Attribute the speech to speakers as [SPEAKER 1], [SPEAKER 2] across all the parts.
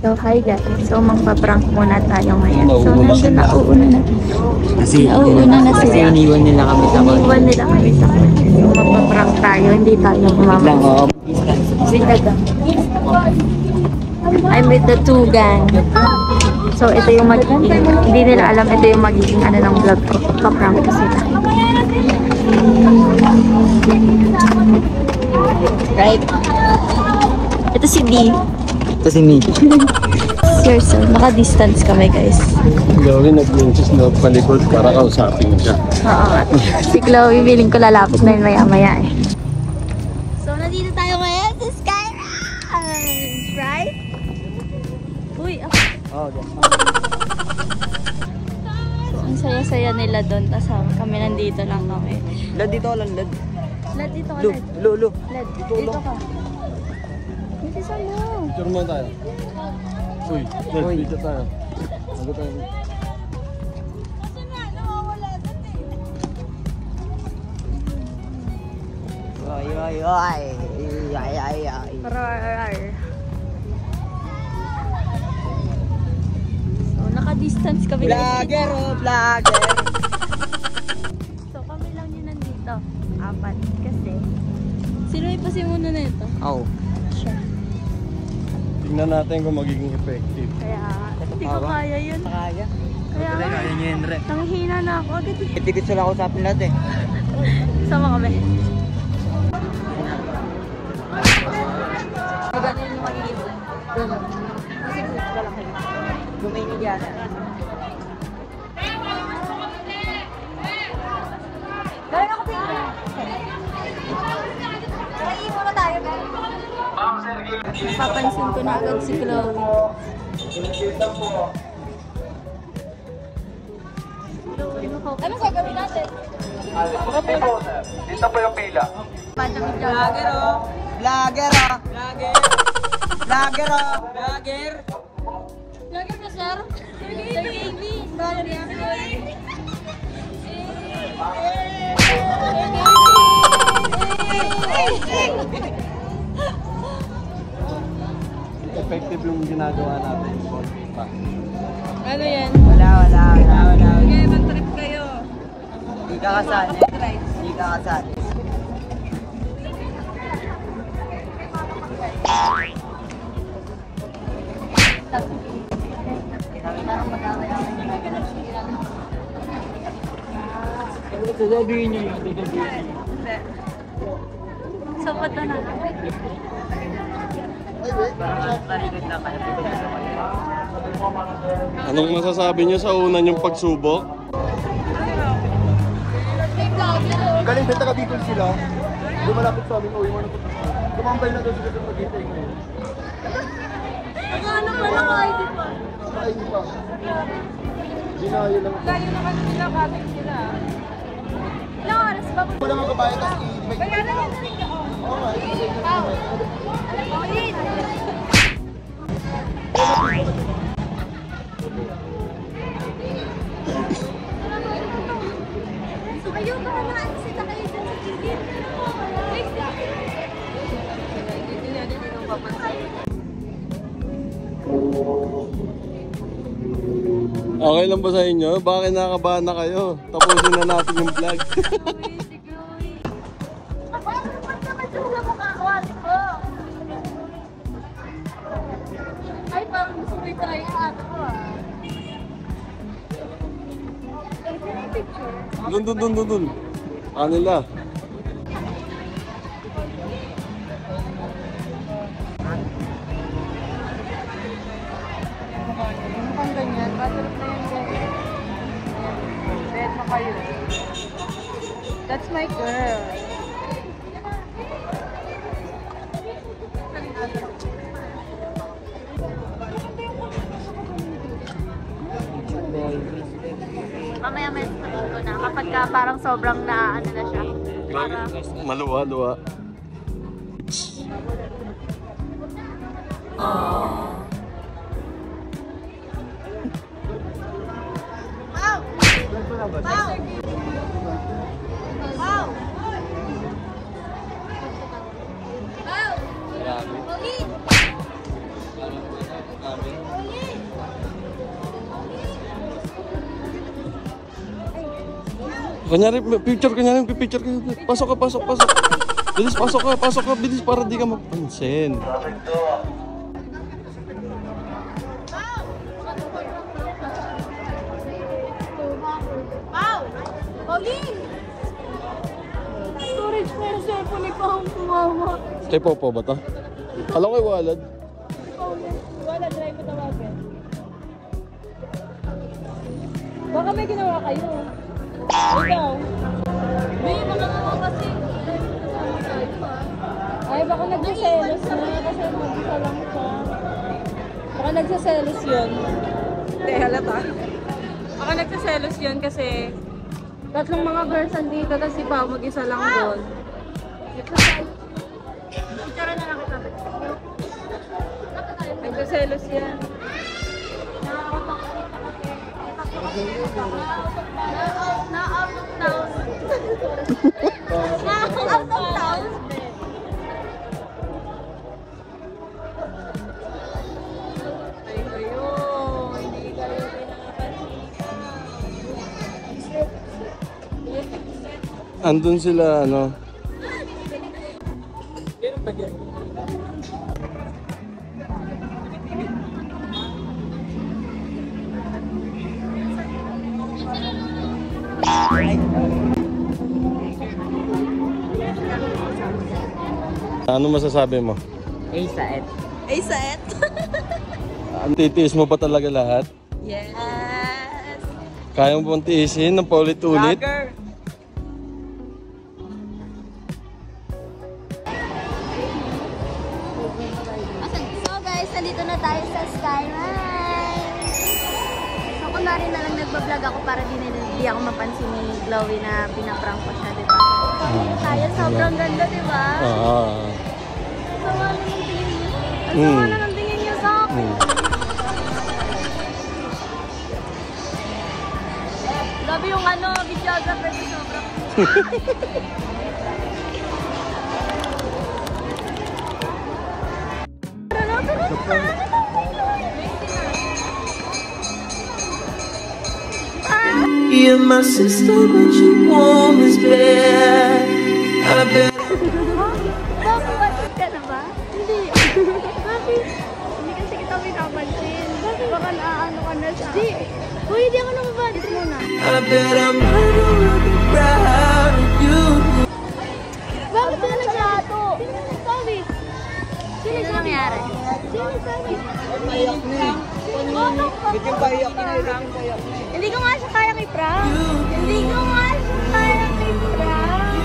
[SPEAKER 1] So, hi guys. So, magpa-prank muna tayo ngayon. So, nandun na, uuna na. Nauuna na
[SPEAKER 2] Kasi
[SPEAKER 1] sila.
[SPEAKER 2] iniwan nila kami sa kotse.
[SPEAKER 1] Iniwan nila kami sa kotse. So, magpa-prank tayo. Hindi tayo mamamas. I'm with the two gang. So, ito yung magiging, hindi nila alam, ito yung magiging ano ng vlog ko. Pa-prank ko sila. Right? Ito si D.
[SPEAKER 2] Ito si Me.
[SPEAKER 1] Seriously, naka-distance kami guys.
[SPEAKER 3] Chloe nag-inches na palikod para kausapin siya.
[SPEAKER 1] Oo. Si Chloe, feeling ko lalapit na yun maya-maya eh. So, nandito tayo ngayon sa Sky Ranch, right? Uy, ako.
[SPEAKER 2] Oh, okay.
[SPEAKER 1] So, ang saya-saya nila doon. Tapos kami nandito lang kami.
[SPEAKER 2] Lad dito lang, lad.
[SPEAKER 1] Led, dito ka,
[SPEAKER 2] Lu,
[SPEAKER 1] Led.
[SPEAKER 2] lu, lu.
[SPEAKER 1] Led, dito ka. Dito sa mo.
[SPEAKER 3] Picture mo tayo. Uy, dito tayo. Ano tayo?
[SPEAKER 2] Oy, oy, oy. Ay, ay, ay.
[SPEAKER 1] Rar. So, naka-distance kami.
[SPEAKER 2] Vlogger, oh, vlogger.
[SPEAKER 1] So, kami lang yun nandito. Apat. Kasi, sino yung pasimuno na ito?
[SPEAKER 2] Oh.
[SPEAKER 1] Siya.
[SPEAKER 3] Tingnan natin kung magiging effective.
[SPEAKER 1] Kaya, hindi ko kaya yun.
[SPEAKER 2] Kaya.
[SPEAKER 1] Kaya nga,
[SPEAKER 2] Kaya niya yun, Re.
[SPEAKER 1] nanghihina na ako. Agad eh.
[SPEAKER 2] Itigit sila ako sa atin lahat eh.
[SPEAKER 1] Sama kami. Ganun yung magiging. Ganun. Kasi gusto lang kayo.
[SPEAKER 2] Guminig yan.
[SPEAKER 1] Gawin ako tingin. Naiiwan muna tayo, guys. Papansin ko na agad si Chloe. Anong gagawin natin?
[SPEAKER 3] Dito po yung pila.
[SPEAKER 2] Vlogger, oh. Vlogger, oh. Vlogger. Vlogger, oh. Vlogger.
[SPEAKER 1] Vlogger ka, sir? Sir Gaby. Vlogger yan.
[SPEAKER 3] Effective yung ginagawa natin.
[SPEAKER 1] Ano yan?
[SPEAKER 2] Wala.
[SPEAKER 1] Okay, mag-trip kayo.
[SPEAKER 2] Hindi ka kasali. Hindi ka kasali. Sasabihin niyo yun.
[SPEAKER 1] Sapat na na.
[SPEAKER 2] Parang talikod na kayo.
[SPEAKER 3] Anong masasabi niyo sa una niyong pagsubok?
[SPEAKER 4] Galing benta ka dito sila. Lumalapit sa amin, uwi mo na po. Tumambay na doon sila sa pag-itay ngayon.
[SPEAKER 1] Ano pa lang ID pa?
[SPEAKER 4] Nakain pa. Dinayo lang.
[SPEAKER 1] Layo naman sila, kating sila. Ilang oras ba?
[SPEAKER 4] Wala mga kabayan kasi may...
[SPEAKER 1] Bayaran yan na rin ako.
[SPEAKER 4] Oo nga.
[SPEAKER 1] So kayo, baka nakakasita kayo dyan sa tigil. Hindi natin yung papansin.
[SPEAKER 3] Okay lang ba sa inyo? Bakit nakakabahan na kayo? Tapusin na natin yung vlog.
[SPEAKER 1] Ay, parang gusto ko i-try ako
[SPEAKER 3] Dun. Kanila.
[SPEAKER 1] Mukhang ganyan. Batrap na yan, guys. Bed na kayo. That's my girl. Mamaya may sabihin ko na kapag ka parang sobrang na ano na siya. Para
[SPEAKER 3] Maluwa.
[SPEAKER 1] Wow! Wow! Pogi!
[SPEAKER 3] Kunyari, picture ka niya, picture ka. Pasok ka. Bilis, pasok ka, bilis para di ka mapansin.
[SPEAKER 1] Wow! Pauline! Storage na yung cellphone ni Pao kumawa.
[SPEAKER 3] Kay Popo ba to? Alam kay Walad?
[SPEAKER 1] Wala, try mo tawagin. Baka may ginawa kayo. Ikaw. May mga kasi. Ay, baka nagsaselos na kasi mag-isa lang siya. Baka nagsaselos yun. Hindi, halata. Baka nagsaselos yun kasi tatlong mga girls andito tapos si Pao mag-isa lang doon. Picture na lang kita. Nagsaselos yan. Na-out of town. Na-out of town. Ay kayo, hindi kayo pinapansin.
[SPEAKER 3] Andun sila, ano? Ano masasabi mo?
[SPEAKER 2] Isa et.
[SPEAKER 3] Ang titiis mo pa talaga lahat?
[SPEAKER 1] Yes.
[SPEAKER 3] Kaya mo bang tiisin ng paulit-ulit?
[SPEAKER 1] So guys, nandito na tayo sa Skyline. So kunwari na lang nagbablog ako para di ako mapansin ni Chloe na pinaprank ko siya, diba? So tayo, sobrang ganda, diba? Sama na ng tingin niyo. Ang sama na ng tingin niyo sa akin. Grabe yung ano, videographer ko sobrang.
[SPEAKER 5] You're my sister, but you warm as bed. I bet.
[SPEAKER 1] Bakit ka na ba? Hindi. Bakit? Hindi kasi kita pinapansin. Baka naaano ka na siya. Hindi. Uy, hindi ako namabadit muna.
[SPEAKER 5] I bet I'm running proud of you.
[SPEAKER 1] Bakit ka nagsato? Sino nagsabi? Sino nangyari? Sino nagsabi?
[SPEAKER 2] Payak na eh. Biting payak na eh.
[SPEAKER 1] Hindi ko nga siya kayang i-prank. Hindi ko nga siya kayang i-prank.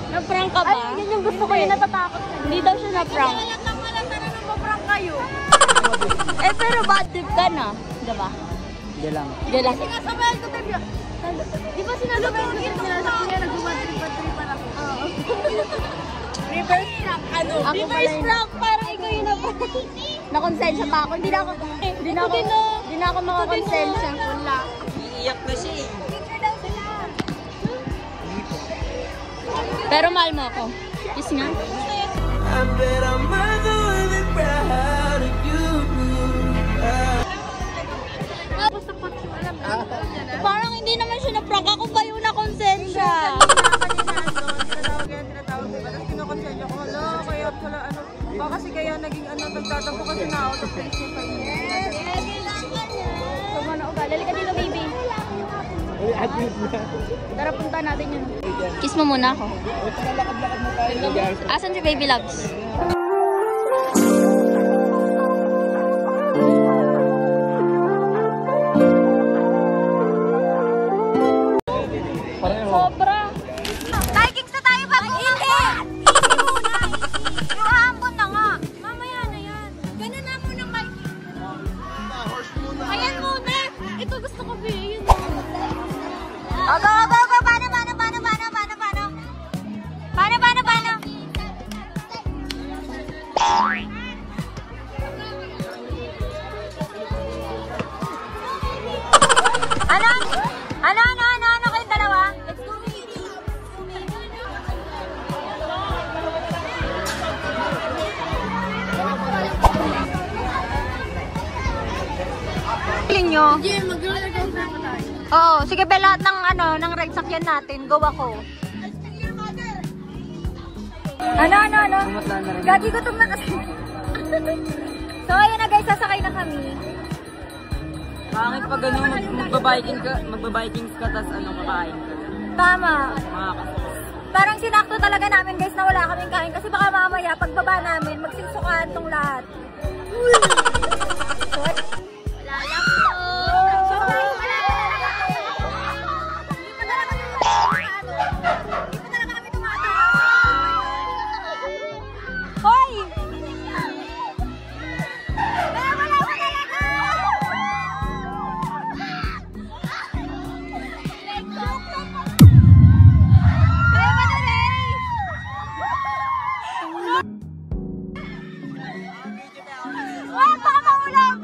[SPEAKER 1] Na-prank ka ba? Ay, yan yung gusto ko yun. Natatakot na. Hindi daw siya na-prank. Malata na nang ma-prank kayo. Eh, pero bad trip ka na. Diba?
[SPEAKER 2] Hindi lang.
[SPEAKER 1] Hindi lang. Sinasabayan ko tayo. Di ba sinasabayan ko tayo? Sinasabayan niya nag-bad-trip ako. Oo. Reverse prank. Ano? Reverse prank. Parang ikaw yung na-konsensya pa ako. Hindi na ako makakonsensya. Wala.
[SPEAKER 2] Iiyak na siya eh.
[SPEAKER 1] Pero mahal mo ako. Kiss nga.
[SPEAKER 5] I bet I'm running proud of you.
[SPEAKER 1] Parang hindi naman siya na-prank. Ako ba yung na-konsensya?
[SPEAKER 6] Baka kasi kaya naging nagtatampo kasi na out of place yung kayo.
[SPEAKER 1] So, mano ka. Lalika dito, baby. Tara, punta natin yun. Kiss mo muna ako. Asan si Baby Loves? Sobra. Tayo, kicks na tayo bago. Hindi! Easy muna. Yung aambon na nga. Mamaya na yan. Ganun na muna kay. Ayan muna. Ito gusto ko, Bea. Yun na. Go. Ano kayong dalawa? Let's go, baby. Feeling nyo? Hindi, mag-roller coaster pa tayo. Oo, sige be, lahat ng ng ride sakyan natin. Go ako. Ano? Gagi, gutom na kasi. So, ayan na guys, sasakay na kami.
[SPEAKER 6] Bakit pag magbabiking ka, tas kakain ka?
[SPEAKER 1] Tama.
[SPEAKER 6] Makakasama.
[SPEAKER 1] Parang sinakto talaga namin guys na wala kaming kain kasi baka mamaya pagbaba namin magsinsukaan tong lahat. Wala lang po. So guys, hindi pa talaga kami tumatawag. Hoy! Wala talaga! Wala pa ka maulam!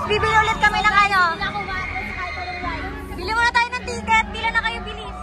[SPEAKER 1] Bibili ulit kami ng Bili muna tayo ng ticket. Pila na kayo, bilis.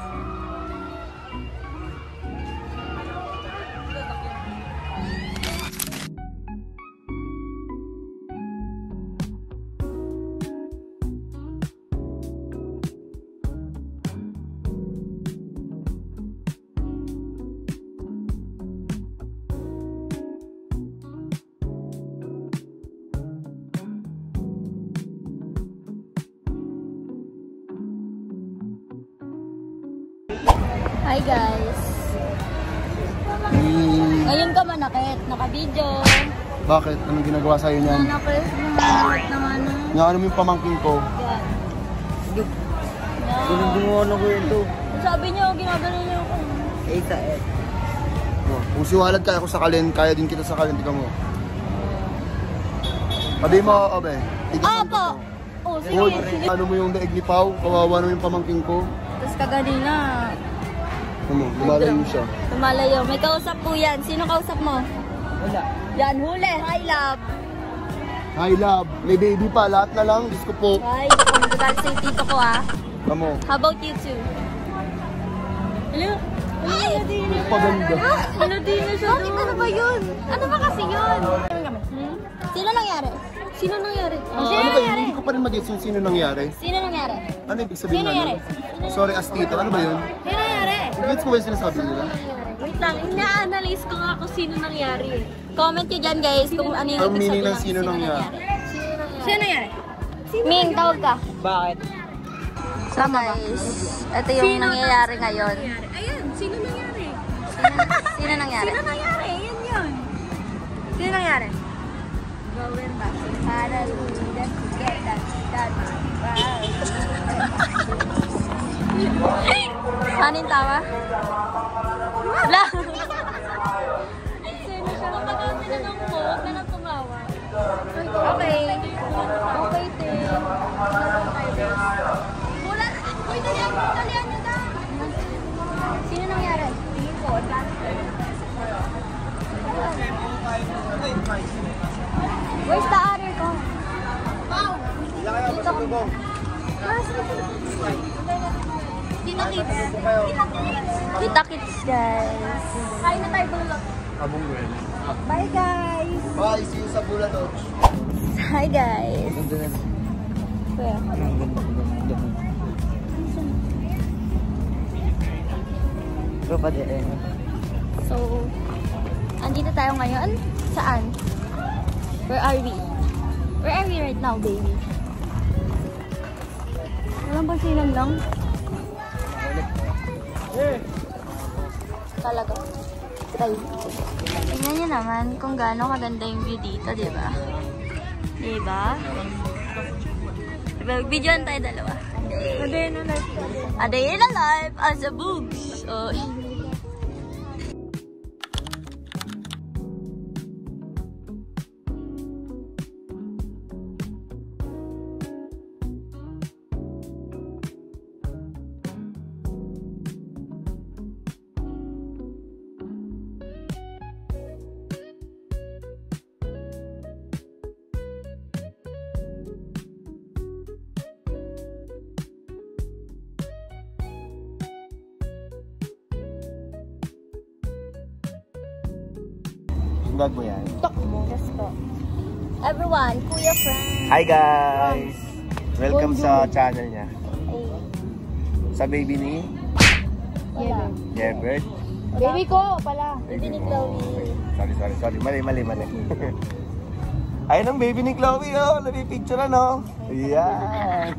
[SPEAKER 1] Hi guys. Ngayon ka manakit, naka-video.
[SPEAKER 4] Bakit? Anong ginagawa sa'yo niyan?
[SPEAKER 1] Nanakit, nanakit ng ano.
[SPEAKER 4] Ano mo yung pamangking ko?
[SPEAKER 1] Yan.
[SPEAKER 2] Ganun gumawa na ko yun to.
[SPEAKER 1] Sabi niyo, ginagano niyo ako.
[SPEAKER 4] Kung siwalad kaya ako sakalin, kaya din kita sakalin. Tika mo. Sabi mo, Abe.
[SPEAKER 1] Opo! Oh, sige.
[SPEAKER 4] Ano mo yung daig ni Pao? Kawawa naman yung pamangking ko.
[SPEAKER 1] Tapos kaganina,
[SPEAKER 4] Ano, lumalayo siya.
[SPEAKER 1] lumalayo. May kausap po yan. Sino kausap mo?
[SPEAKER 2] Wala.
[SPEAKER 1] Yan, huli. Hi, love.
[SPEAKER 4] Hi, love. May baby pa. Lahat na lang. Diyos ko po.
[SPEAKER 1] Hi, magagalit sa tito ko ah.
[SPEAKER 4] Kamo.
[SPEAKER 1] How about you two? Hello? Ay!
[SPEAKER 4] Paganda.
[SPEAKER 1] Ano din na siya doon? Ano ba yun? Ano ba kasi yun? Sino nangyari? Sino nangyari?
[SPEAKER 4] Ano ba yun? Hindi ko pa rin mag-gets yung sino nangyari.
[SPEAKER 1] Sino nangyari?
[SPEAKER 4] Ano ibig sabihin
[SPEAKER 1] Sino
[SPEAKER 4] na
[SPEAKER 1] nangyari?
[SPEAKER 4] Sorry, Astito. Ano ba yun?
[SPEAKER 1] Sino nangyari?
[SPEAKER 4] Gets mo ba yung sinasabi nila?
[SPEAKER 1] Wait lang, ina-analyze ko nga kung sino nangyari. Comment nyo dyan guys kung ano yung
[SPEAKER 4] Ang
[SPEAKER 1] ibig
[SPEAKER 4] meaning
[SPEAKER 1] sabihin
[SPEAKER 4] ng sino nangyari.
[SPEAKER 1] Sino nangyari? Ming, tawag ka.
[SPEAKER 2] Bakit?
[SPEAKER 1] So guys, ito yung nangyayari ngayon.
[SPEAKER 6] Ayan, sino nangyari?
[SPEAKER 1] Sino nangyari?
[SPEAKER 6] Sino nangyari? Yan yun.
[SPEAKER 1] Sino nangyari?
[SPEAKER 6] Gawin ba?
[SPEAKER 1] Para lumidat, get that, Ano yung tawa? Wala! Sino siya? Kapag tinanong mo, huwag na nang tumawa. Okay. Okay, te. Wala! Uy, dalihan nyo na! Sino nangyari? Where's the other ko? Dito. Kita Kids. Kita Kids, guys. Kain na tayo bulok.
[SPEAKER 4] Abong Gwen.
[SPEAKER 1] Bye, guys.
[SPEAKER 4] Bye, see you sa Bulatot.
[SPEAKER 1] Hi, guys. Kuya. So, andito tayo ngayon. Saan? Where are we? Where are we right now, baby? Walang basinan lang. Talaga. Try. Tingnan nyo naman kung gaano kaganda yung view dito, di ba? Di ba? Mag-videoan tayo dalawa. A day in a life. A day in a life as a boobs. Oh.
[SPEAKER 4] Vlog mo yan.
[SPEAKER 1] Yes po. Everyone, Kuya Frank.
[SPEAKER 4] Hi guys! Welcome sa channel niya. Sa baby ni
[SPEAKER 1] Wala.
[SPEAKER 4] Jebert.
[SPEAKER 1] Baby ko pala. Baby ni Chloe.
[SPEAKER 4] Sorry. Mali. Ayun ang baby ni Chloe, oh. Napipicture ano. Yan.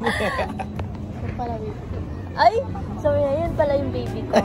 [SPEAKER 1] Pala baby ko. Ay! Sorry, yun pala yung baby ko.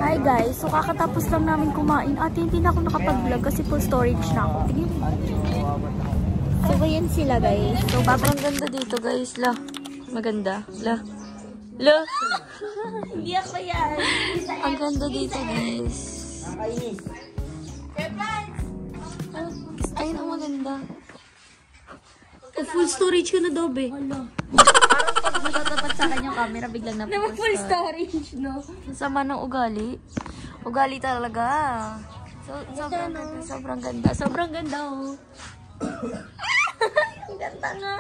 [SPEAKER 1] Hi guys, so kakatapos lang namin kumain. Ate, hindi na ako nakapag-vlog kasi full storage na ako. Tingnan mo. So, ganyan sila guys. So, sobrang ganda dito guys. La, maganda. La. Hindi ako yan. Ang ganda dito guys. Ayun ang maganda. Full storage ka na daw, be. Parang pag matatapat sa akin yung camera, biglang na full storage, no? Sama ng ugali. Ugali talaga. Sobrang ganda. Sobrang ganda, oh. Ang ganda nga.